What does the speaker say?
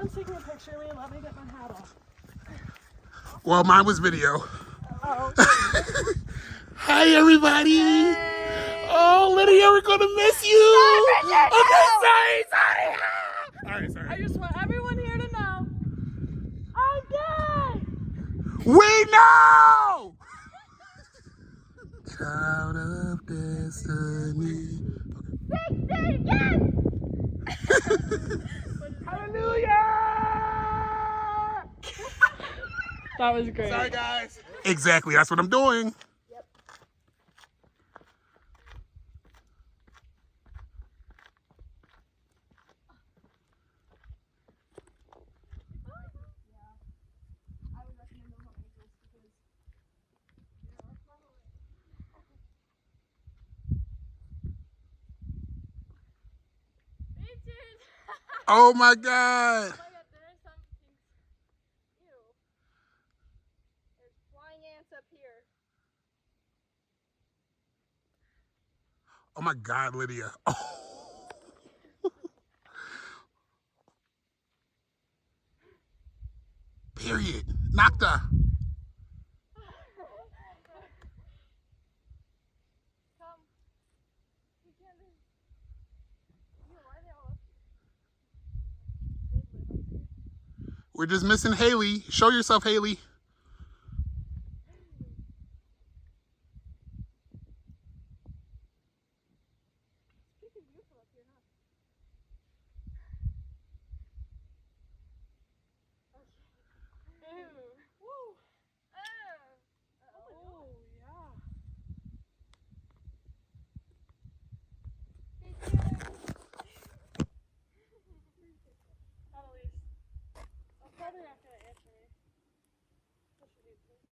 one's taking a picture of me. Let me get my hat off. Well, mine was video. Oh. Hi, everybody. Hey. Oh, Lydia, we're going to miss you. Sorry. All right, sorry. I just want everyone here to know I'm gay. We know. Child of destiny. 16, yes! Hallelujah! That was great. Sorry, guys. Exactly, that's what I'm doing. Yep. I would recommend the home because Beaches! Oh my God. Oh my God, there are some things. Ew. There's flying ants up here. Oh my God, Lydia. Oh. Period. Nocta. Come. You can't be. Ew, why are they all up here? They live up here. We're just missing Haley. Show yourself, Haley. It's pretty beautiful up here, huh? Okay. Ew. Woo. Oh, yeah. Hallelujah.